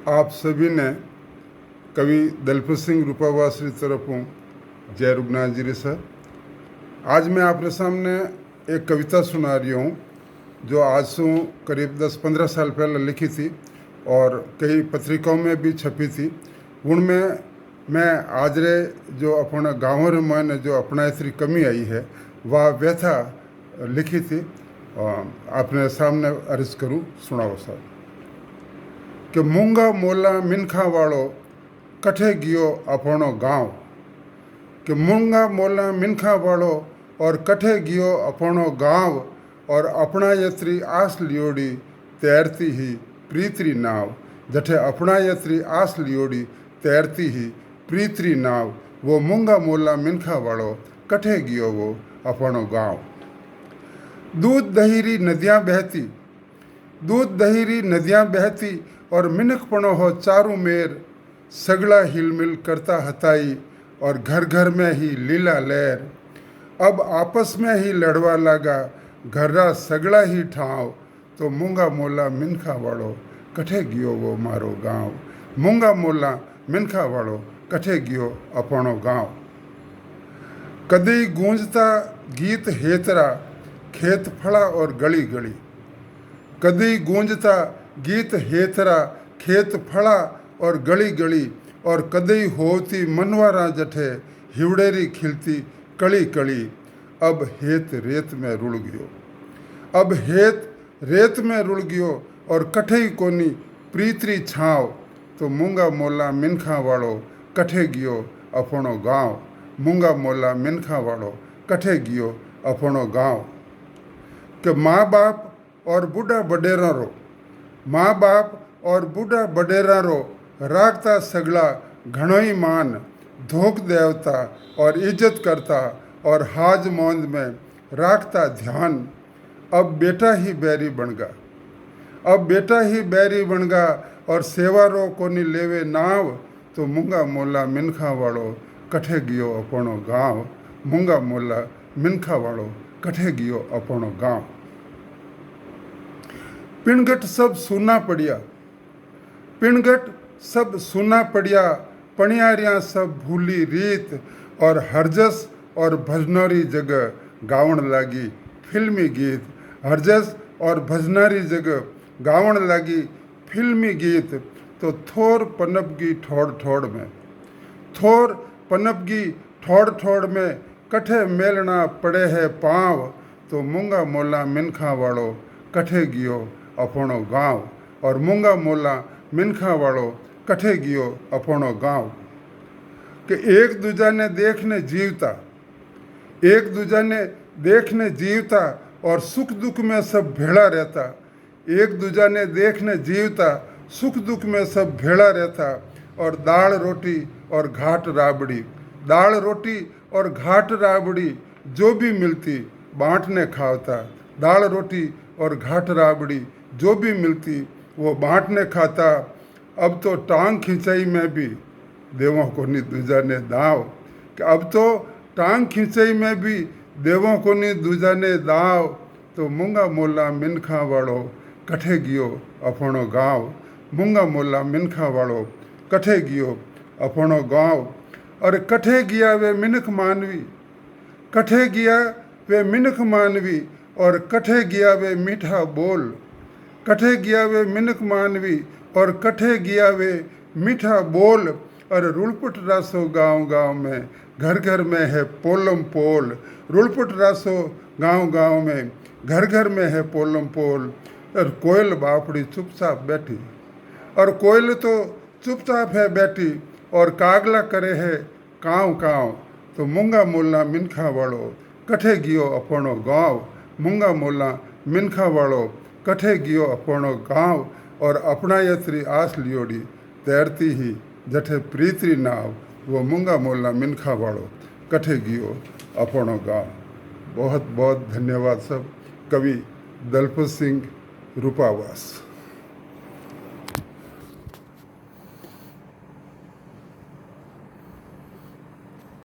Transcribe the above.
आप सभी ने कवि दलपत सिंह रूपावास की तरफ हूँ जय रुगनाथ जी सर। आज मैं आपके सामने एक कविता सुना रही हूँ जो आज से करीब 10-15 साल पहले लिखी थी और कई पत्रिकाओं में भी छपी थी। उनमें मैं आज रे जो अपना गाँव रे मन जो अपना इतनी कमी आई है वह व्यथा लिखी थी। आपने सामने अर्ज करूँ, सुनाओ साहब। कि मूंगा मोला मिनखा वालों कठे गियो अपनो गाँव। कि मूंगा मोला मिनखा वालों और कठे गियो अपनो गाँव। और अपना यत्री आस लियोड़ी तैरती ही प्रीतरी नाव। जठे अपना यत्री आस लियोड़ी तैरती ही प्रीतरी नाव। वो मूंगा मोला मिनखा वालों कठे गियो वो अपनो गाँव। दूध दहीरी नदियाँ बहती, दूध दहीरी नदियाँ बहती और मिनख पणो हो चारू मेर। सगला हिलमिल करता हताई और घर घर में ही लीला लहर। अब आपस में ही लड़वा लगा घर्रा सगला ही ठाव। तो मूंगा मोला मिनखा वालों कठे गियो वो मारो गाँव। मूंगा मोला मिनखा वालों कठे गियो अपनो गाँव। कदी गूंजता गीत हेतरा खेत फड़ा और गली गली। कदी गूंजता गीत हेतरा खेत फड़ा और गली गली। और कदी होती मनवारा जठे हिवड़ेरी खिलती कली कली। अब हेत रेत में रुड़ गयो, अब हेत रेत में रुड़ गयो और कठे कोनी प्रीतरी छाव। तो मूंगा मोला मिनखा वालों कठे गियो अपनो गाँव। मूंगा मोला मिनखा वालों कठे गियो अपनो गाँव। कि माँ बाप और बूढ़ा बडेरा रो, माँ बाप और बूढ़ा बडेरा रो राखता सगला घणोई मान। धोख देवता और इज्जत करता और हाज मौंद में राखता ध्यान। अब बेटा ही बैरी बन गा, अब बेटा ही बैरी बन गा और सेवा रो कोनी लेवे नाव। तो मूंगा मोला मिनखा वालों कठे गियो अपनो गाँव। मूंगा मोला मिनखा वालों कठे गियो अपनो गाँव। पिणगट सब सुना पड़िया, पिणगट सब सुना पड़िया। पणियारियाँ सब भूली रीत और हरजस और भजनोरी जगह गावण लागी फिल्मी गीत। हरजस और भजनारी जगह गावण लागी फिल्मी गीत। तो थोर पनपगी ठोड़ ठोड़ में, थोर पनपगी ठोड़ ठोड़ में कठे मेलना पड़े है पाँव। तो मूंगा मोला मिनखा वालों कठे गियो अपनो गाँव। और मूंगा मोला मिनखा वालों कठे गियो अपनो गाँव। कि एक दूजा ने देखने जीवता, एक दूजा ने देखने जीवता और सुख दुख में सब भेड़ा रहता। एक दूजा ने देखने जीवता सुख दुख में सब भेड़ा रहता। और दाल रोटी और घाट राबड़ी, दाल रोटी और घाट राबड़ी जो भी मिलती बांटने खावता। दाल रोटी और घाट राबड़ी जो भी मिलती वो बांटने खाता। अब तो टांग खिंचाई में भी देवों को नहीं दूजा ने दाव। कि अब तो टांग खिंचाई में भी देवों को नहीं दूजा ने दाव। तो मूंगा मोला मिनखा वालों कठे गियो अपनो गाँव। मूंगा मोला मिनखा वालों कठे गियो अपनो गाँव। और कठे गिया वे मिनख मानवी, कठे गिया वे मिनख मानवी और कठे गिया वे मीठा बोल। कठे गिया वे मिनख मानवी और कठे गिया वे मीठा बोल। और रुड़पुट रासो गाँव गाँव में घर घर में है पोलम पोल। रुड़पुट रासो गाँव गाँव में घर घर में है पोलम पोल। और कोयल बापड़ी चुपचाप बैठी, और कोयल तो चुपचाप है बैठी और कागला करे है काँव काँव। तो मूंगा मोला मिनखा वालों कठे गियो अपनो गाँव। मूंगा मोला मिनखा वालों कठे गियो अपनो गाँव। और अपना यत्री आस लियोड़ी तैरती ही जठे प्रीतरी नाव। वो मूंगा मोला मिनखा वालों कठे गियो अपनो गाँव। बहुत बहुत धन्यवाद सब। कवि दलपत सिंह रूपावास।